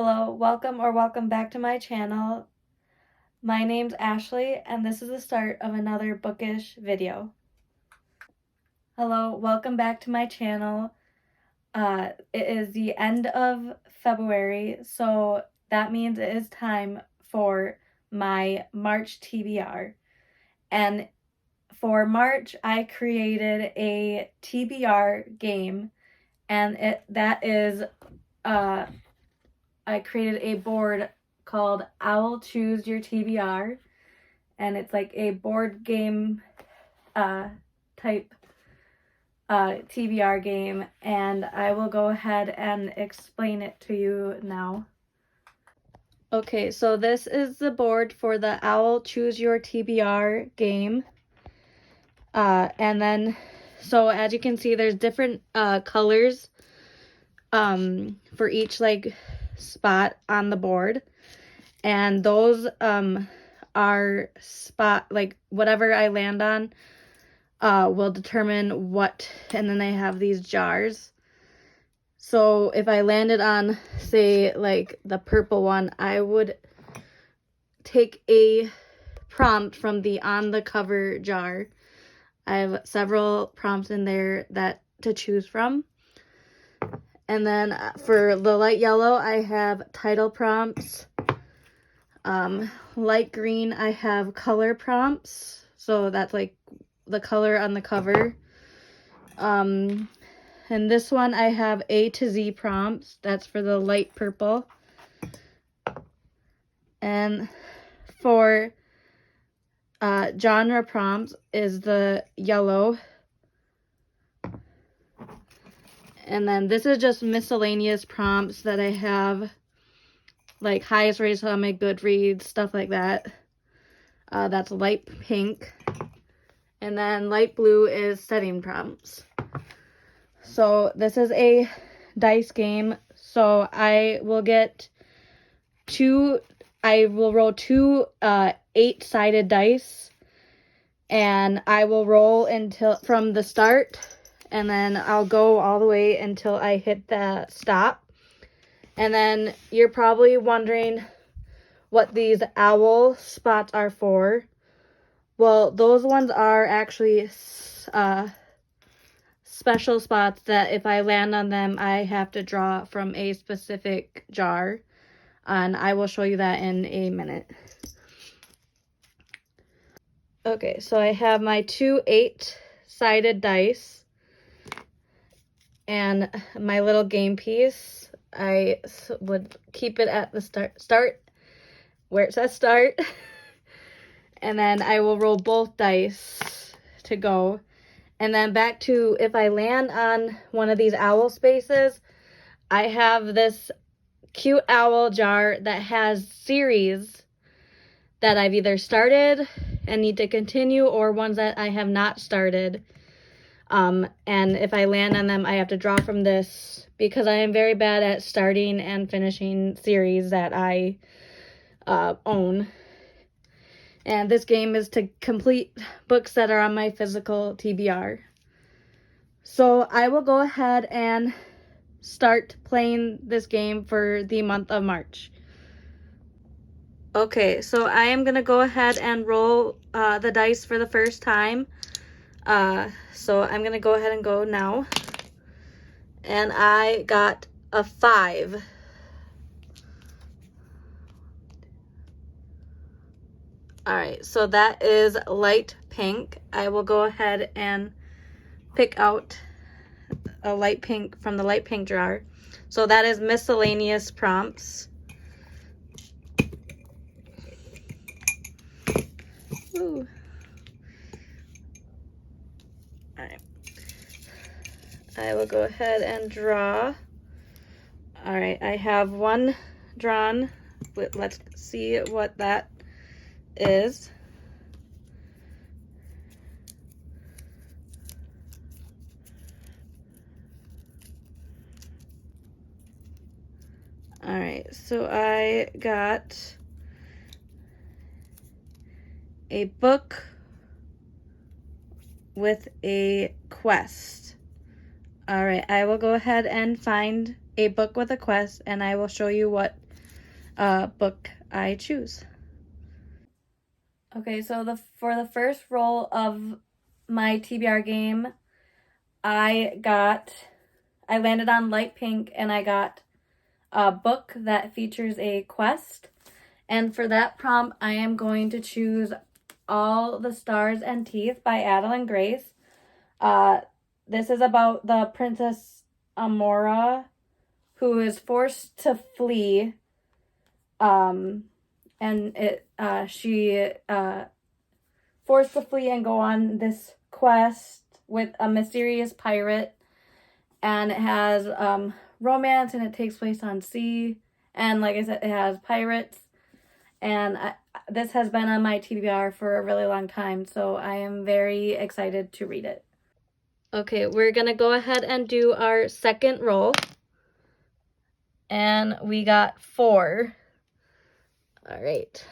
Hello, welcome back to my channel. My name's Ashley, and this is the start of another bookish video. Hello, welcome back to my channel. It is the end of February, so that means it is time for my March TBR. And for March, I created a TBR game, and I created a board called Owl Choose Your TBR, and it's like a board game type TBR game, and I will go ahead and explain it to you now. Okay, so this is the board for the Owl Choose Your TBR game. And then, so as you can see, there's different colors for each like spot on the board, and those are like whatever I land on will determine what, and then I have these jars. So if I landed on, say, like the purple one, I would take a prompt from the on the cover jar. I have several prompts in there to choose from. And then for the light yellow, I have title prompts. Light green, I have color prompts. So that's like the color on the cover. And this one, I have A to Z prompts. That's for the light purple. And for genre prompts is the yellow. And then this is just miscellaneous prompts that I have, like highest rated on my Goodreads, stuff like that. That's light pink. And then light blue is setting prompts. So this is a dice game. So I will roll two 8-sided dice. And I will roll from the start. And then I'll go all the way until I hit the stop. And then you're probably wondering what these owl spots are for. Well, those ones are actually special spots that if I land on them, I have to draw from a specific jar. And I will show you that in a minute. Okay, so I have my two 8-sided dice. And my little game piece, I would keep it at the start where it says start. And then I will roll both dice to go. And then back to, if I land on one of these owl spaces, I have this cute owl jar that has series that I've either started and need to continue, or ones that I have not started. And if I land on them, I have to draw from this, because I am very bad at starting and finishing series that I own. And this game is to complete books that are on my physical TBR. So I will go ahead and start playing this game for the month of March. Okay, so I am going to go ahead and roll the dice for the first time. So I'm going to go ahead and go now. And I got a 5. Alright, so that is light pink. I will go ahead and pick out a light pink from the light pink jar. So that is miscellaneous prompts. Ooh. Alright. I will go ahead and draw. Alright, I have one drawn. Let's see what that is. Alright, so I got a book with a quest. Alright, I will go ahead and find a book with a quest, and I will show you what book I choose. Okay, so for the first roll of my TBR game, I landed on light pink, and I got a book that features a quest. And for that prompt, I am going to choose All the Stars and Teeth by Adeline Grace. This is about the Princess Amora, who is forced to flee. She forced to flee and go on this quest with a mysterious pirate. And it has romance, and it takes place on sea. And like I said, it has pirates. And this has been on my TBR for a really long time, so I am very excited to read it. Okay, we're gonna go ahead and do our second roll. And we got 4. All right.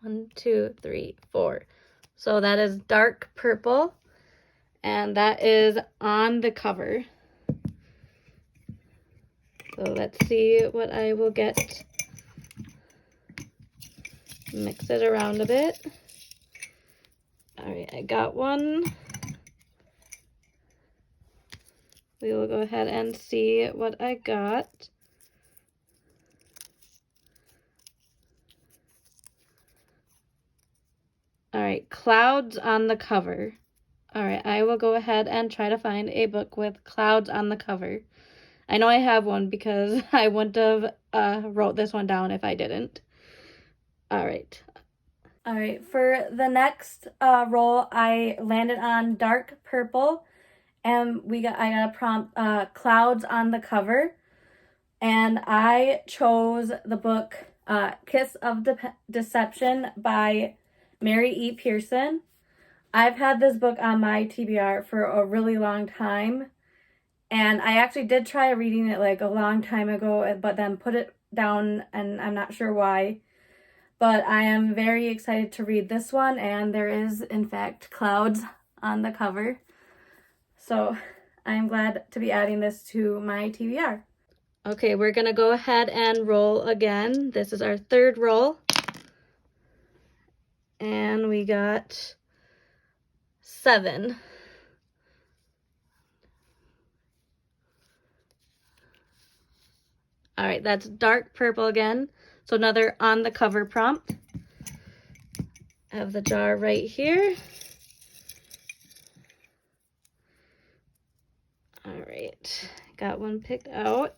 1, 2, 3, 4. So that is dark purple, and that is on the cover. So let's see what I will get. Mix it around a bit. All right, I got one. We will go ahead and see what I got. All right, clouds on the cover. All right, I will go ahead and try to find a book with clouds on the cover. I know I have one because I wouldn't have wrote this one down if I didn't. All right. All right, for the next roll, I landed on dark purple, and I got a prompt, clouds on the cover, and I chose the book Kiss of Deception by Mary E. Pearson. I've had this book on my TBR for a really long time, and I actually did try reading it like a long time ago, but then put it down, and I'm not sure why. But I am very excited to read this one, and there is, in fact, clouds on the cover. So I'm glad to be adding this to my TBR. Okay, we're going to go ahead and roll again. This is our third roll. And we got 7. All right, that's dark purple again. So another on the cover prompt. I have the jar right here. All right, got one picked out.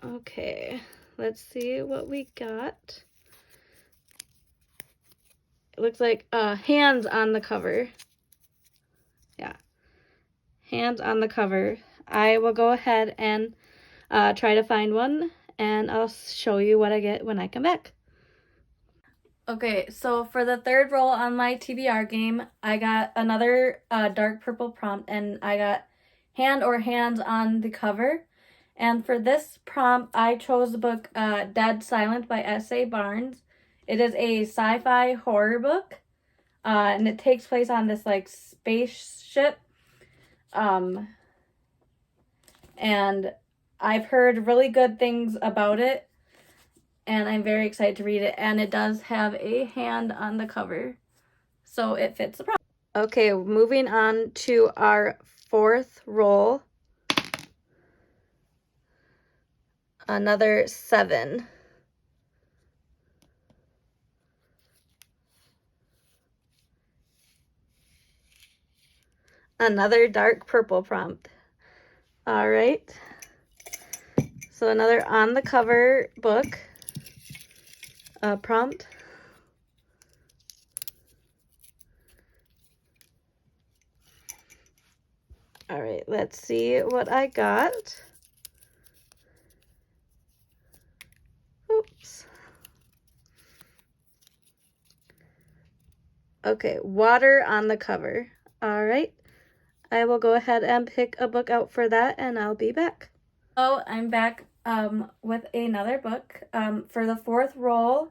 Okay, let's see what we got. It looks like hands on the cover. Yeah, hands on the cover. I will go ahead and try to find one, and I'll show you what I get when I come back. Okay, so for the third roll on my TBR game, I got another dark purple prompt, and I got hand or hands on the cover. And for this prompt, I chose the book Dead Silent by S.A. Barnes. It is a sci-fi horror book, and it takes place on this like spaceship. And I've heard really good things about it, and I'm very excited to read it. And it does have a hand on the cover, so it fits the prompt. Okay, moving on to our fourth roll. Another 7. Another dark purple prompt. All right. So another on the cover book prompt. All right, let's see what I got. Oops. Okay, water on the cover. All right. I will go ahead and pick a book out for that, and I'll be back. So I'm back with another book. For the fourth roll,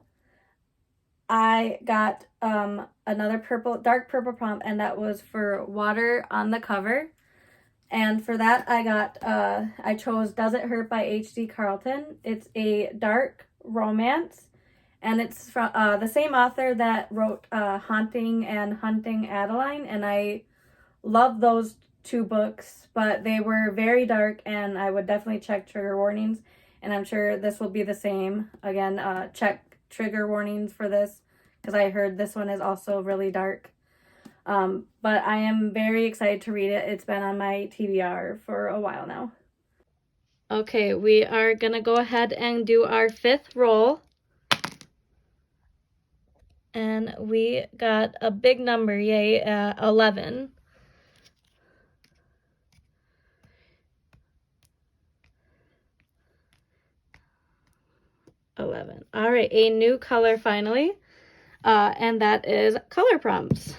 I got another dark purple prompt, and that was for water on the cover. And for that, I chose Does It Hurt by H.D. Carlton. It's a dark romance, and it's from the same author that wrote Haunting and Hunting Adeline, and I love those two books, but they were very dark, and I would definitely check trigger warnings, and I'm sure this will be the same. Again, check trigger warnings for this, because I heard this one is also really dark. But I am very excited to read it. It's been on my TBR for a while now. Okay, we are gonna go ahead and do our 5th roll. And we got a big number, yay, 11. All right, a new color finally, and that is color prompts.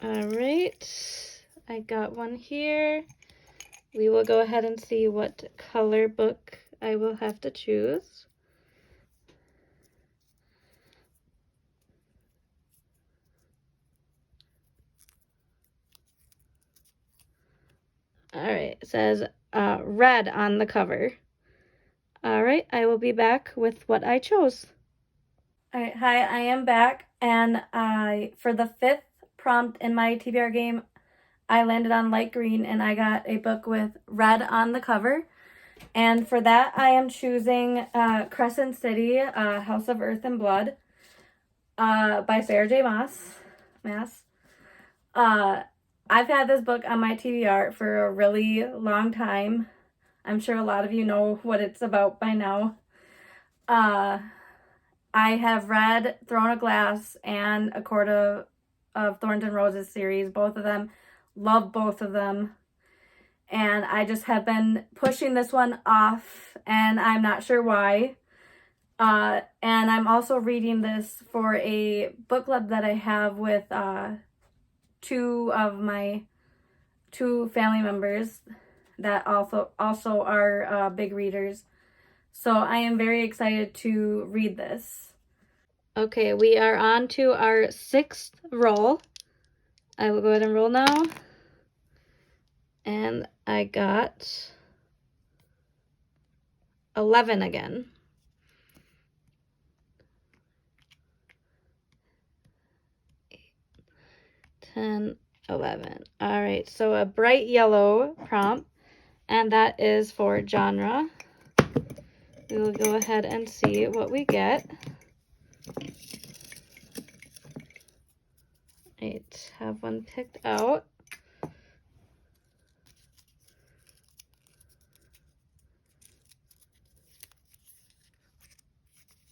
All right, I got one here. We will go ahead and see what color book I will have to choose. All right, it says red on the cover. All right, I will be back with what I chose. All right, hi, I am back, and for the 5th prompt in my TBR game, I landed on light green, and I got a book with red on the cover. And for that, I am choosing Crescent City, House of Earth and Blood by Sarah J. Maas. I've had this book on my TBR for a really long time. I'm sure a lot of you know what it's about by now. I have read Throne of Glass and A Court of Thorns and Roses series, both of them. Love both of them. And I just have been pushing this one off, and I'm not sure why. And I'm also reading this for a book club that I have with 2 of my 2 family members that also are big readers. So I am very excited to read this. Okay, we are on to our 6th roll. I will go ahead and roll now. And I got 11 again. 10, 11. All right, so a bright yellow prompt, and that is for genre. We will go ahead and see what we get. Right, have one picked out.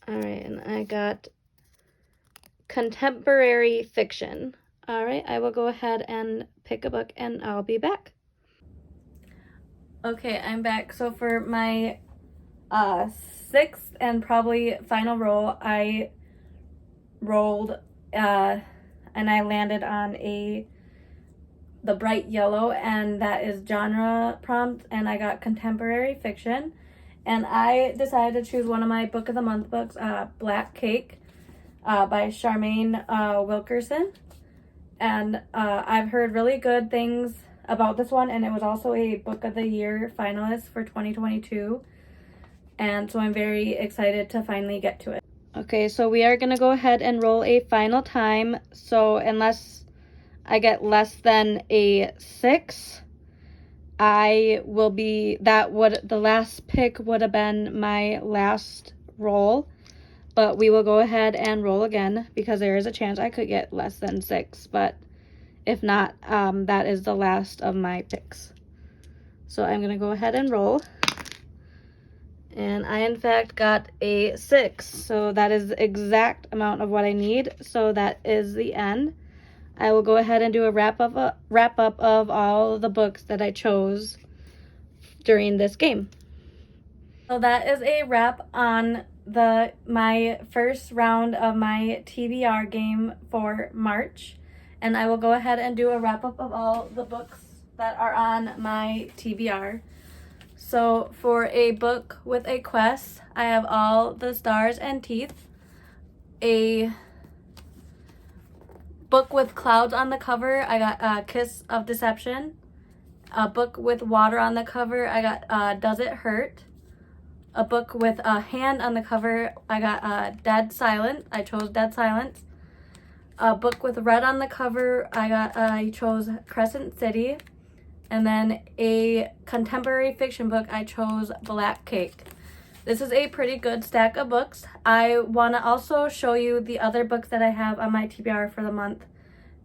All right, and I got contemporary fiction. All right, I will go ahead and pick a book, and I'll be back. Okay, I'm back. So for my 6th and probably final roll, I rolled and I landed on the bright yellow, and that is genre prompt, and I got contemporary fiction. And I decided to choose one of my book of the month books, Black Cake by Charmaine Wilkerson. And I've heard really good things about this one, and it was also a book of the year finalist for 2022. And so I'm very excited to finally get to it. Okay, so we are going to go ahead and roll a final time. So unless I get less than a 6, the last pick would have been my last roll. But we will go ahead and roll again, because there is a chance I could get less than 6. But if not, that is the last of my picks. So I'm going to go ahead and roll. And I, in fact, got a 6. So that is the exact amount of what I need. So that is the end. I will go ahead and do a wrap up of all the books that I chose during this game. So that is a wrap on my first round of my TBR game for March. And I will go ahead and do a wrap up of all the books that are on my TBR. So for a book with a quest, I have All the Stars and Teeth, a book with clouds on the cover, I got Kiss of Deception. A book with water on the cover, I got Does It Hurt? A book with a hand on the cover, I got Dead Silence. I chose Dead Silence. A book with red on the cover, I chose Crescent City. And then a contemporary fiction book, I chose Black Cake. This is a pretty good stack of books. I want to also show you the other books that I have on my TBR for the month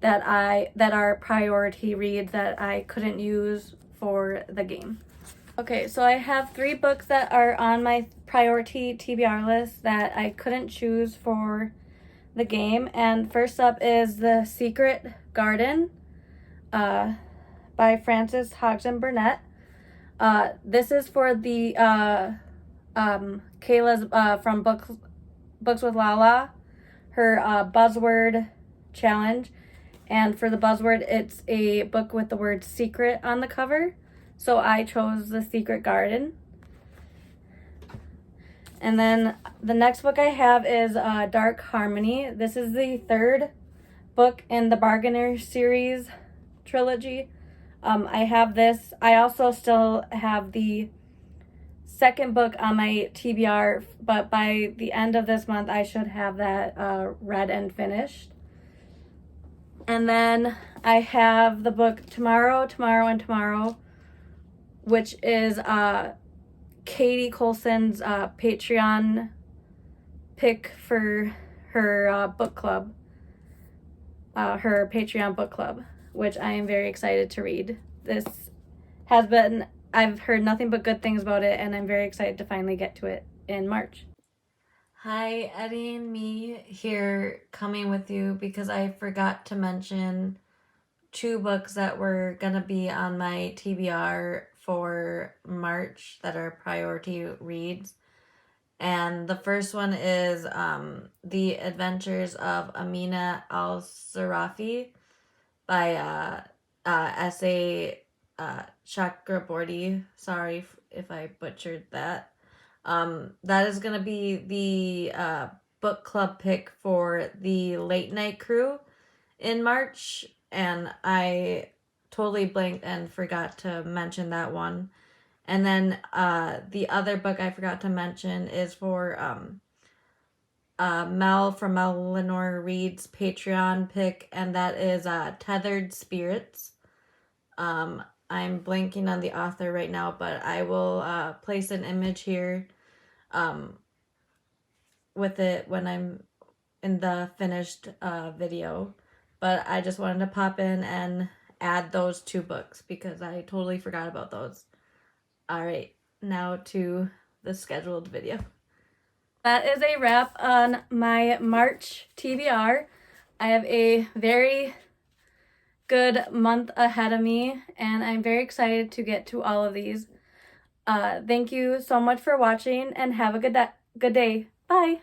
that are priority reads that I couldn't use for the game. Okay, so I have 3 books that are on my priority TBR list that I couldn't choose for the game. And first up is The Secret Garden by Frances Hodgson Burnett. This is for the Kayla's from Books with Lala, her buzzword challenge. And for the buzzword, it's a book with the word secret on the cover. So I chose The Secret Garden. And then the next book I have is Dark Harmony. This is the 3rd book in the Bargainer series trilogy. I have this. I also still have the 2nd book on my TBR, but by the end of this month, I should have that read and finished. And then I have the book Tomorrow, Tomorrow, and Tomorrow, which is Katie Colson's Patreon pick for her book club, her Patreon book club, which I am very excited to read. I've heard nothing but good things about it, and I'm very excited to finally get to it in March. Hi, Eddie and me here coming with you because I forgot to mention 2 books that were gonna be on my TBR for March that are priority reads. And the first one is The Adventures of Amina Al-Sarafi by S.A. Chakraborty. Sorry if I butchered that. That is going to be the book club pick for the Late Night Crew in March, and I totally blanked and forgot to mention that one. And then the other book I forgot to mention is for Mel from Eleanor Reed's Patreon pick, and that is Tethered Spirits. I'm blanking on the author right now, but I will place an image here with it when I'm in the finished video. But I just wanted to pop in and add those 2 books because I totally forgot about those. Alright, now to the scheduled video. That is a wrap on my March TBR. I have a very good month ahead of me, and I'm very excited to get to all of these. Thank you so much for watching, and have a good day. Bye!